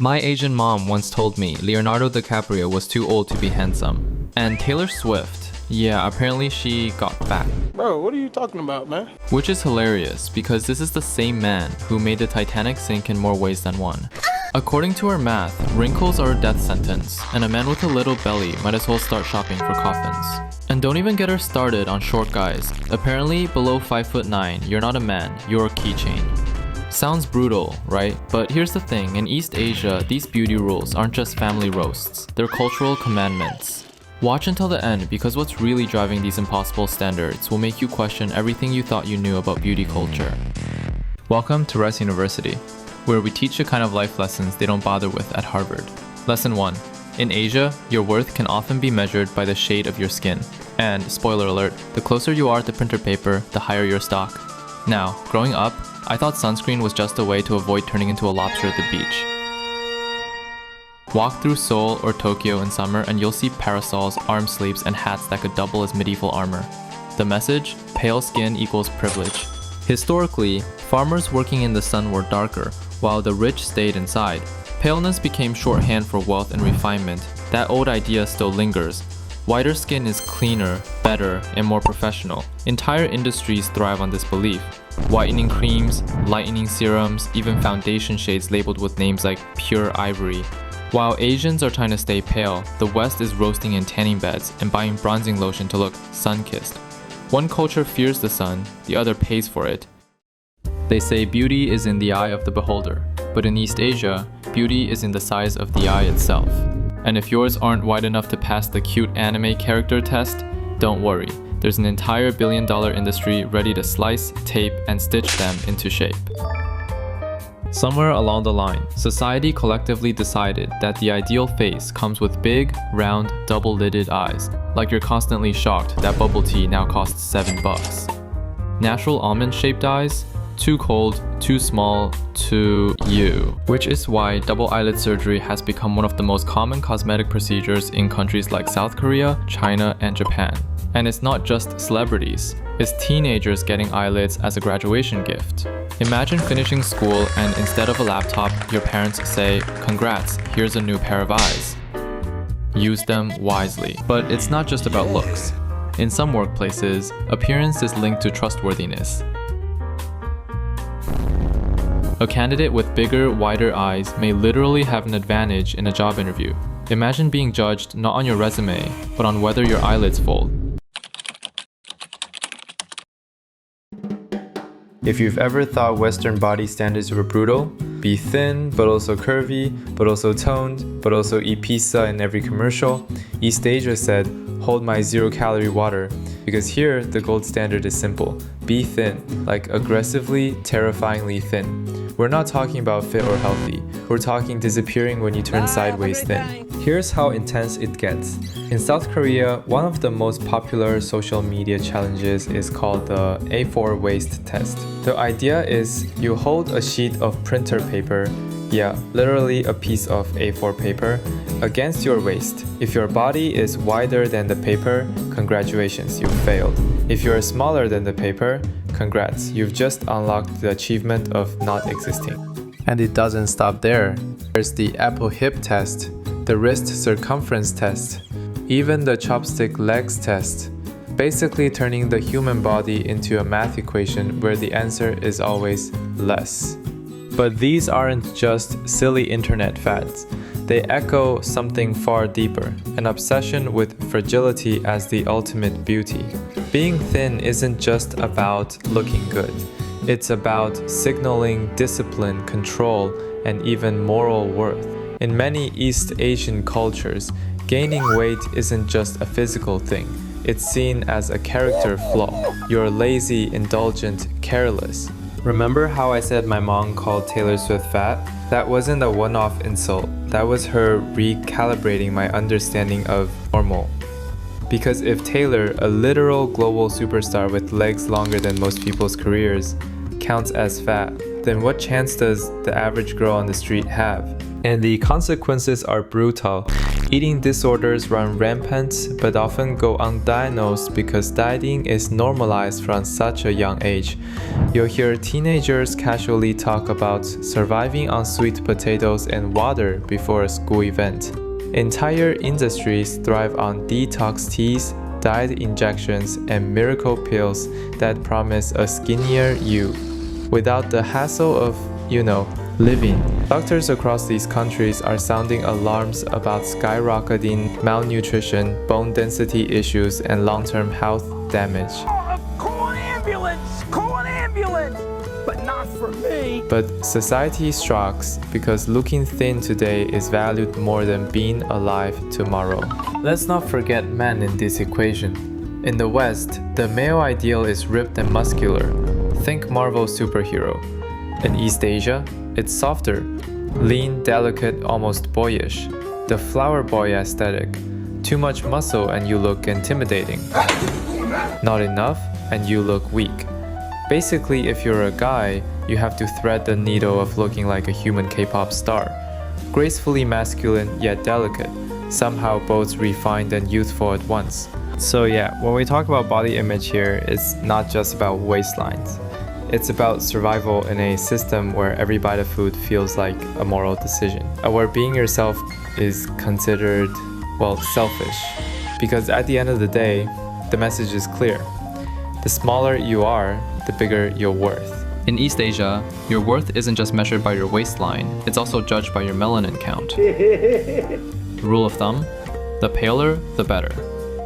My Asian mom once told me Leonardo DiCaprio was too old to be handsome. And Taylor Swift, yeah, apparently she got fat. Bro, what are you talking about, man? Which is hilarious because this is the same man who made the Titanic sink in more ways than one. According to her math, wrinkles are a death sentence, and a man with a little belly might as well start shopping for coffins. And don't even get her started on short guys. Apparently, below 5'9", you're not a man, you're a keychain. Sounds brutal, right? But here's the thing, in East Asia, these beauty rules aren't just family roasts, they're cultural commandments. Watch until the end because what's really driving these impossible standards will make you question everything you thought you knew about beauty culture. Welcome to Rice University, where we teach the kind of life lessons they don't bother with at Harvard. Lesson 1. In Asia, your worth can often be measured by the shade of your skin. And, spoiler alert, the closer you are to printer paper, the higher your stock. Now, growing up, I thought sunscreen was just a way to avoid turning into a lobster at the beach. Walk through Seoul or Tokyo in summer and you'll see parasols, arm sleeves, and hats that could double as medieval armor. The message? Pale skin equals privilege. Historically, farmers working in the sun were darker, while the rich stayed inside. Paleness became shorthand for wealth and refinement. That old idea still lingers. Whiter skin is cleaner, better, and more professional. Entire industries thrive on this belief. Whitening creams, lightening serums, even foundation shades labeled with names like pure ivory. While Asians are trying to stay pale, the West is roasting in tanning beds and buying bronzing lotion to look sun-kissed. One culture fears the sun, the other pays for it. They say beauty is in the eye of the beholder, but in East Asia, beauty is in the size of the eye itself. And if yours aren't wide enough to pass the cute anime character test, don't worry. There's an entire billion-dollar industry ready to slice, tape, and stitch them into shape. Somewhere along the line, society collectively decided that the ideal face comes with big, round, double-lidded eyes, like you're constantly shocked that bubble tea now costs $7. Natural almond-shaped eyes? Too cold, too small, too you. Which is why double eyelid surgery has become one of the most common cosmetic procedures in countries like South Korea, China, and Japan. And it's not just celebrities, it's teenagers getting eyelids as a graduation gift. Imagine finishing school and instead of a laptop, your parents say, "Congrats, here's a new pair of eyes." Use them wisely. But it's not just about looks. In some workplaces, appearance is linked to trustworthiness. A candidate with bigger, wider eyes may literally have an advantage in a job interview. Imagine being judged not on your resume, but on whether your eyelids fold. If you've ever thought Western body standards were brutal, be thin, but also curvy, but also toned, but also eat pizza in every commercial, East Asia said, hold my 0-calorie water. Because here, the gold standard is simple. Be thin, like aggressively, terrifyingly thin. We're not talking about fit or healthy. We're talking disappearing when you turn sideways thin. Here's how intense it gets. In South Korea, one of the most popular social media challenges is called the A4 waist test. The idea is you hold a sheet of printer paper, yeah, literally a piece of A4 paper, against your waist. If your body is wider than the paper, congratulations, you've failed. If you're smaller than the paper, congrats, you've just unlocked the achievement of not existing. And it doesn't stop there. There's the Apple hip test, the wrist circumference test, even the chopstick legs test. Basically turning the human body into a math equation where the answer is always less. But these aren't just silly internet fads. They echo something far deeper, an obsession with fragility as the ultimate beauty. Being thin isn't just about looking good. It's about signaling discipline, control, and even moral worth. In many East Asian cultures, gaining weight isn't just a physical thing. It's seen as a character flaw. You're lazy, indulgent, careless. Remember how I said my mom called Taylor Swift fat? That wasn't a one-off insult. That was her recalibrating my understanding of normal. Because if Taylor, a literal global superstar with legs longer than most people's careers, counts as fat, then what chance does the average girl on the street have? And the consequences are brutal. Eating disorders run rampant but often go undiagnosed because dieting is normalized from such a young age. You'll hear teenagers casually talk about surviving on sweet potatoes and water before a school event. Entire industries thrive on detox teas, diet injections, and miracle pills that promise a skinnier you, without the hassle of, living. Doctors across these countries are sounding alarms about skyrocketing malnutrition, bone density issues, and long-term health damage. Call an ambulance! Call an ambulance! But not for me! But society shocks because looking thin today is valued more than being alive tomorrow. Let's not forget men in this equation. In the West, the male ideal is ripped and muscular. Think Marvel superhero. In East Asia, it's softer, lean, delicate, almost boyish. The flower boy aesthetic. Too much muscle and you look intimidating. Not enough and you look weak. Basically, if you're a guy, you have to thread the needle of looking like a human K-pop star. Gracefully masculine yet delicate, somehow both refined and youthful at once. So yeah, when we talk about body image here, it's not just about waistlines. It's about survival in a system where every bite of food feels like a moral decision, where being yourself is considered, selfish. Because at the end of the day, the message is clear. The smaller you are, the bigger your worth. In East Asia, your worth isn't just measured by your waistline, it's also judged by your melanin count. Rule of thumb, the paler, the better.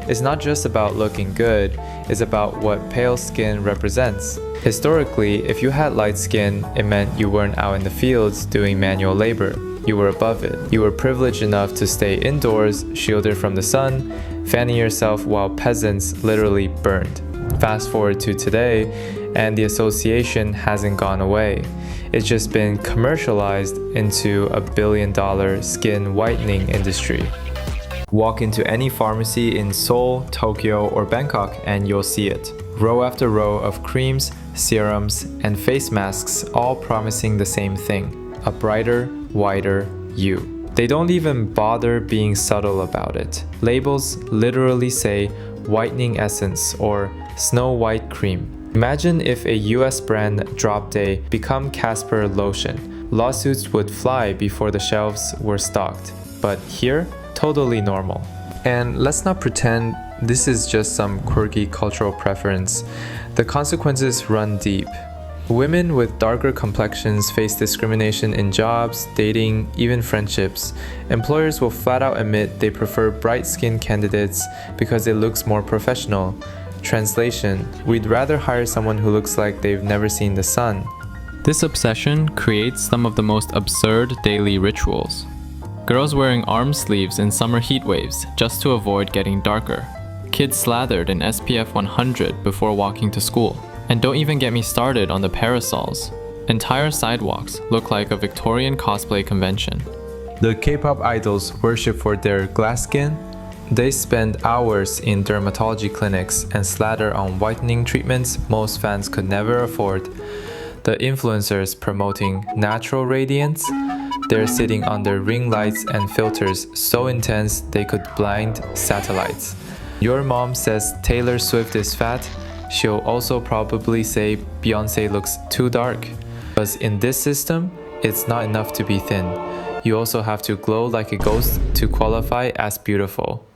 It's not just about looking good, it's about what pale skin represents. Historically, if you had light skin, it meant you weren't out in the fields doing manual labor. You were above it. You were privileged enough to stay indoors, shielded from the sun, fanning yourself while peasants literally burned. Fast forward to today, and the association hasn't gone away. It's just been commercialized into $1 billion skin whitening industry. Walk into any pharmacy in Seoul, Tokyo, or Bangkok and you'll see it. Row after row of creams, serums, and face masks all promising the same thing, a brighter, whiter you. They don't even bother being subtle about it. Labels literally say whitening essence or snow white cream. Imagine if a US brand dropped a Become Casper lotion. Lawsuits would fly before the shelves were stocked. But here, totally normal. And let's not pretend this is just some quirky cultural preference. The consequences run deep. Women with darker complexions face discrimination in jobs, dating, even friendships. Employers will flat out admit they prefer bright-skinned candidates because it looks more professional. Translation: we'd rather hire someone who looks like they've never seen the sun. This obsession creates some of the most absurd daily rituals. Girls wearing arm sleeves in summer heat waves just to avoid getting darker. Kids slathered in SPF 100 before walking to school. And don't even get me started on the parasols. Entire sidewalks look like a Victorian cosplay convention. The K-pop idols worship for their glass skin. They spend hours in dermatology clinics and slather on whitening treatments most fans could never afford. The influencers promoting natural radiance, they're sitting under ring lights and filters so intense they could blind satellites. Your mom says Taylor Swift is fat, she'll also probably say Beyoncé looks too dark. Because in this system, it's not enough to be thin. You also have to glow like a ghost to qualify as beautiful.